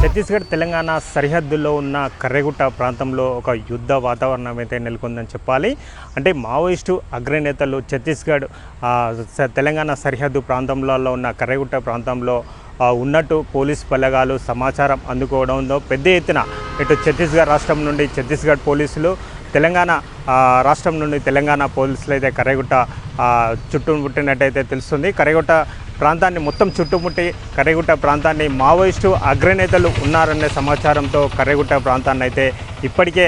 ఛత్తీస్గఢ్ తెలంగాణ సరిహద్దుల్లో ఉన్న కర్రెగుట్ట ప్రాంతంలో ఒక యుద్ధ వాతావరణం అయితే నెలకొందని చెప్పాలి. అంటే మావోయిస్టు అగ్రనేతలు ఛత్తీస్గఢ్ తెలంగాణ సరిహద్దు ప్రాంతంలో ఉన్న కర్రెగుట్ట ప్రాంతంలో ఉన్నట్టు పోలీస్ బలగాలు సమాచారం అందుకోవడంతో పెద్ద ఎత్తున ఇటు ఛత్తీస్గఢ్ రాష్ట్రం నుండి ఛత్తీస్గఢ్ పోలీసులు, తెలంగాణ రాష్ట్రం నుండి తెలంగాణ పోలీసులు అయితే కర్రెగుట్ట చుట్టుముట్టినట్టయితే తెలుస్తుంది. కర్రెగుట్ట ప్రాంతాన్ని మొత్తం చుట్టుముట్టి కర్రెగుట్ట ప్రాంతాన్ని మావోయిస్టు అగ్రనేతలు ఉన్నారనే సమాచారంతో కర్రెగుట్ట ప్రాంతాన్ని అయితే ఇప్పటికే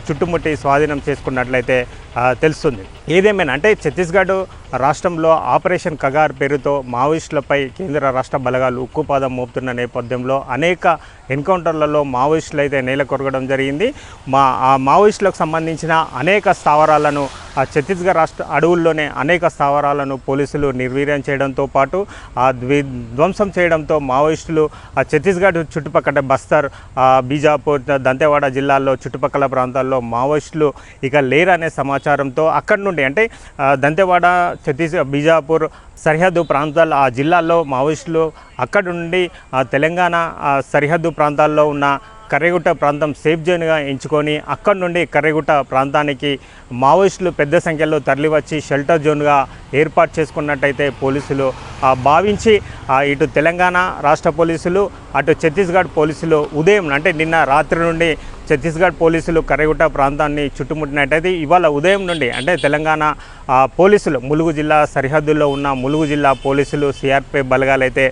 చుట్టుముట్టి స్వాధీనం చేసుకున్నట్లయితే తెలుస్తుంది. ఏదేమైనా అంటే ఛత్తీస్గఢ్ రాష్ట్రంలో ఆపరేషన్ కగార్ పేరుతో మావోయిస్టులపై కేంద్ర రాష్ట్ర బలగాలు ఉక్కుపాదం మోపుతున్న నేపథ్యంలో అనేక ఎన్కౌంటర్లలో మావోయిస్టులు అయితే నేల కొరగడం జరిగింది. ఆ మావోయిస్టులకు సంబంధించిన అనేక స్థావరాలను ఛత్తీస్గఢ్ రాష్ట్ర అడవుల్లోనే అనేక స్థావరాలను పోలీసులు నిర్వీర్యం చేయడంతో పాటు ధ్వంసం చేయడంతో మావోయిస్టులు ఛత్తీస్గఢ్ చుట్టుపక్కల బస్తర్, బీజాపూర్, దంతెవాడ జిల్లాల్లో చుట్టుపక్కల ప్రాంతాల్లో మావోయిస్టులు ఇక లేరనే సమాచారంతో అక్కడి నుండి అంటే దంతెవాడ, బీజాపూర్ సరిహద్దు ప్రాంతాలు ఆ జిల్లాల్లో మావోయిస్టులు అక్కడి నుండి తెలంగాణ సరిహద్దు ప్రాంతాల్లో ఉన్న కర్రెగుట్ట ప్రాంతం సేఫ్ జోన్గా ఎంచుకొని అక్కడి నుండి కర్రెగుట్ట ప్రాంతానికి మావోయిస్టులు పెద్ద సంఖ్యలో తరలివచ్చి షెల్టర్ జోన్గా ఏర్పాటు చేసుకున్నట్టయితే పోలీసులు భావించి ఇటు తెలంగాణ రాష్ట్ర పోలీసులు అటు ఛత్తీస్గఢ్ పోలీసులు ఉదయం అంటే నిన్న రాత్రి నుండి ఛత్తీస్గఢ్ పోలీసులు కర్రెగుట్ట ప్రాంతాన్ని చుట్టుముట్టినట్టయితే ఇవాళ ఉదయం నుండి అంటే తెలంగాణ పోలీసులు ములుగు జిల్లా సరిహద్దుల్లో ఉన్న ములుగు జిల్లా పోలీసులు సిఆర్పిఎఫ్ బలగాలు అయితే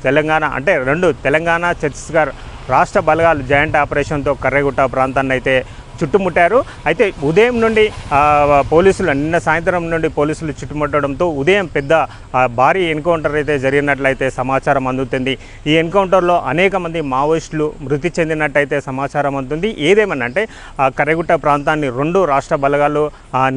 తెలంగాణ ఛత్తీస్గఢ్ రాష్ట్ర బలగాలు జాయింట్ ఆపరేషన్తో కర్రెగుట్ట ప్రాంతాన్ని అయితే చుట్టుముట్టారు. అయితే ఉదయం నుండి పోలీసులు నిన్న సాయంత్రం నుండి పోలీసులు చుట్టుముట్టడంతో ఉదయం పెద్ద భారీ ఎన్కౌంటర్ అయితే జరిగినట్లయితే సమాచారం అందుతుంది. ఈ ఎన్కౌంటర్లో అనేక మంది మావోయిస్టులు మృతి చెందినట్టయితే సమాచారం అందుతుంది. ఏదేమన్నా అంటే కర్రెగుట్ట ప్రాంతాన్ని రెండు రాష్ట్ర బలగాలు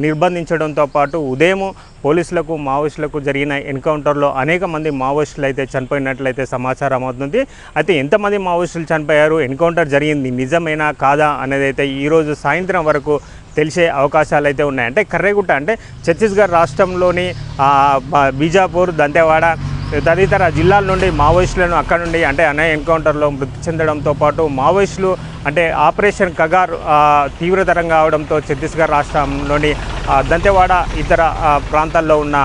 నిర్బంధించడంతో పాటు ఉదయం పోలీసులకు మావోయిస్టులకు జరిగిన ఎన్కౌంటర్లో అనేక మంది మావోయిస్టులు అయితే చనిపోయినట్లయితే సమాచారం అవుతుంది. అయితే ఎంతమంది మావోయిస్టులు చనిపోయారు, ఎన్కౌంటర్ జరిగింది నిజమేనా కాదా అనేది అయితే ఈరోజు సాయంత్రం వరకు తెలిసే అవకాశాలు అయితే ఉన్నాయి. అంటే కర్రెగుట్ట అంటే ఛత్తీస్గఢ్ రాష్ట్రంలోని బీజాపూర్, దంతెవాడ తదితర జిల్లాల నుండి మావోయిస్టులను అక్కడ నుండి అంటే అనేక ఎన్కౌంటర్లో మృతి చెందడంతో పాటు మావోయిస్టులు అంటే ఆపరేషన్ కగార్ తీవ్రతరంగా అవడంతో ఛత్తీస్గఢ్ రాష్ట్రంలోని దంతెవాడ ఇతర ప్రాంతాల్లో ఉన్న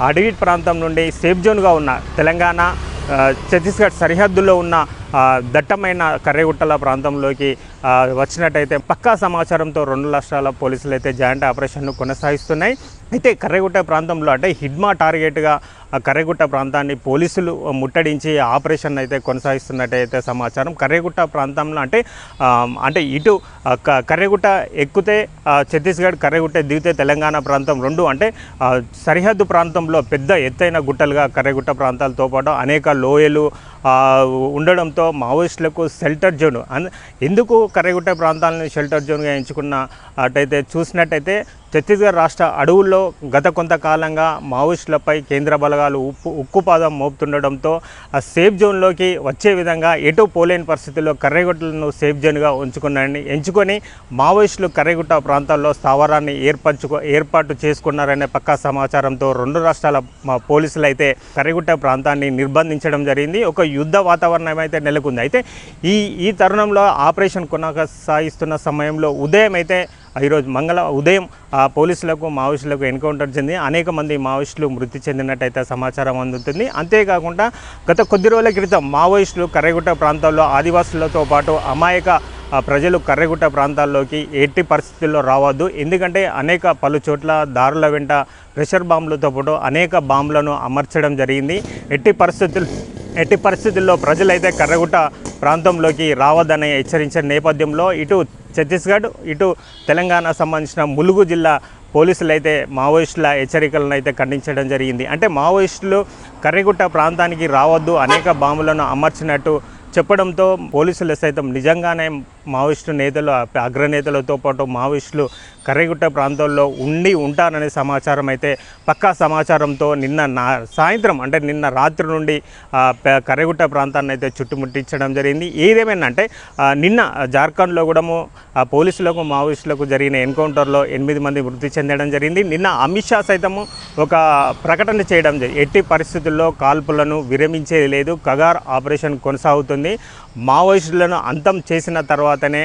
అడవి ప్రాంతం నుండి సేఫ్ జోన్గా ఉన్న తెలంగాణ ఛత్తీస్గఢ్ సరిహద్దులో ఉన్న దట్టమైన కర్రెగుట్టల ప్రాంతంలోకి వచ్చినట్టయితే పక్కా సమాచారంతో రెండు రాష్ట్రాల పోలీసులు అయితే జాయింట్ ఆపరేషన్ను కొనసాగిస్తున్నాయి. అయితే కర్రెగుట్ట ప్రాంతంలో అంటే హిడ్మా టార్గెట్గా కర్రెగుట్ట ప్రాంతాన్ని పోలీసులు ముట్టడించి ఆపరేషన్ అయితే కొనసాగిస్తున్నట్టయితే సమాచారం. కర్రెగుట్ట ప్రాంతంలో అంటే ఇటు కర్రెగుట్ట ఎక్కితే ఛత్తీస్గఢ్, కర్రెగుట్ట దిగితే తెలంగాణ ప్రాంతం రెండు అంటే సరిహద్దు ప్రాంతంలో పెద్ద ఎత్తైన గుట్టలుగా కర్రెగుట్ట ప్రాంతాలతో పాటు అనేక లోయలు ఉండడంతో మావోయిస్టులకు షెల్టర్ జోన్ ఎందుకు కర్రెగుట్ట ప్రాంతాలను షెల్టర్ జోన్గా ఎంచుకున్నట్టయితే చూసినట్టయితే ఛత్తీస్గఢ్ రాష్ట్ర అడవుల్లో గత కొంతకాలంగా మావోయిస్టులపై కేంద్ర బలగాలు ఉక్కుపాదం మోపుతుండడంతో ఆ సేఫ్ జోన్లోకి వచ్చే విధంగా ఎటు పోలేని పరిస్థితుల్లో కర్రెగుట్టలను సేఫ్ జోన్గా ఎంచుకొని మావోయిస్టులు కర్రెగుట్ట ప్రాంతాల్లో స్థావరాన్ని ఏర్పాటు చేసుకున్నారనే పక్కా సమాచారంతో రెండు రాష్ట్రాల పోలీసులు అయితే కర్రెగుట్ట ప్రాంతాన్ని నిర్బంధించడం జరిగింది. ఒక యుద్ధ వాతావరణం అయితే నెలకొంది. అయితే ఈ తరుణంలో ఆపరేషన్ కొనసాగిస్తున్న సమయంలో ఉదయం అయితే ఈరోజు ఉదయం పోలీసులకు మావోయిస్టులకు ఎన్కౌంటర్ చెంది అనేక మంది మావోయిస్టులు మృతి చెందినట్టయితే సమాచారం అందుతుంది. అంతేకాకుండా గత కొద్ది రోజుల క్రితం మావోయిస్టులు కర్రెగుట్ట ప్రాంతాల్లో ఆదివాసులతో పాటు అమాయక ప్రజలు కర్రెగుట్ట ప్రాంతాల్లోకి ఎట్టి పరిస్థితుల్లో రావద్దు, ఎందుకంటే పలు చోట్ల దారుల వెంట ప్రెషర్ బాంబులతో పాటు అనేక బాంబులను అమర్చడం జరిగింది. ఎట్టి పరిస్థితుల్లో ప్రజలైతే కర్రెగుట్ట ప్రాంతంలోకి రావద్దని హెచ్చరించిన నేపథ్యంలో ఇటు ఛత్తీస్గఢ్, ఇటు తెలంగాణ సంబంధించిన ములుగు జిల్లా పోలీసులు అయితే మావోయిస్టుల హెచ్చరికలను అయితే ఖండించడం జరిగింది. అంటే మావోయిస్టులు కర్రెగుట్ట ప్రాంతానికి రావద్దు, అనేక బాంబులను అమర్చినట్టు చెప్పడంతో పోలీసులు సైతం నిజంగానే మావోయిస్టు నేతలు అగ్రనేతలతో పాటు మావోయిస్టులు కర్రెగుట్ట ప్రాంతంలో ఉంటారనే సమాచారం అయితే పక్కా సమాచారంతో నిన్న సాయంత్రం అంటే నిన్న రాత్రి నుండి కర్రెగుట్ట ప్రాంతాన్ని అయితే చుట్టుముట్టించడం జరిగింది. ఏదేమైనా అంటే నిన్న జార్ఖండ్లో కూడా పోలీసులకు మావోయిస్టులకు జరిగిన ఎన్కౌంటర్లో 8 మంది మృతి చెందడం జరిగింది. నిన్న అమిత్ షా సైతము ఒక ప్రకటన చేయడం జరిగింది. ఎట్టి పరిస్థితుల్లో కాల్పులను విరమించేది లేదు, కగార్ ఆపరేషన్ కొనసాగుతుంది, మావోయిస్టులను అంతం చేసిన తర్వాతనే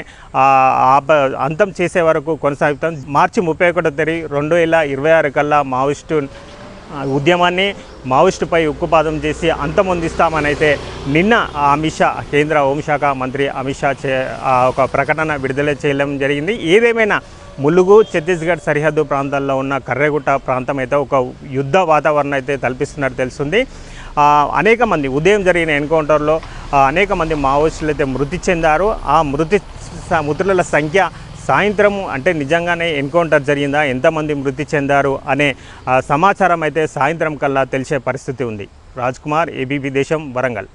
అంతం చేసే వరకు కొనసాగుతాం. మార్చి 31 2026 కల్లా మావోయిస్టు ఉద్యమాన్ని మావోయిస్టుపై ఉక్కుపాదం చేసి అంతమొందిస్తామని అయితే నిన్న అమిత్ షా కేంద్ర హోంశాఖ మంత్రి అమిత్ షా ఒక ప్రకటన విడుదల చేయడం జరిగింది. ఏదేమైనా ములుగు ఛత్తీస్గఢ్ సరిహద్దు ప్రాంతాల్లో ఉన్న కర్రెగుట్ట ప్రాంతం అయితే ఒక యుద్ధ వాతావరణం అయితే కల్పిస్తున్నట్టు తెలుస్తుంది. అనేక మంది ఉదయం జరిగిన ఎన్కౌంటర్లో అనేక మంది మావోయిస్టులు అయితే మృతి చెందారు. ఆ మృతుల సంఖ్య సాయంత్రం అంటే నిజంగానే ఎన్కౌంటర్ జరిగిందా, ఎంతమంది మృతి చెందారు అనే సమాచారం అయితే సాయంత్రం కల్లా తెలిసే పరిస్థితి ఉంది. రాజ్ కుమార్, ఏబీపీ దేశం, వరంగల్.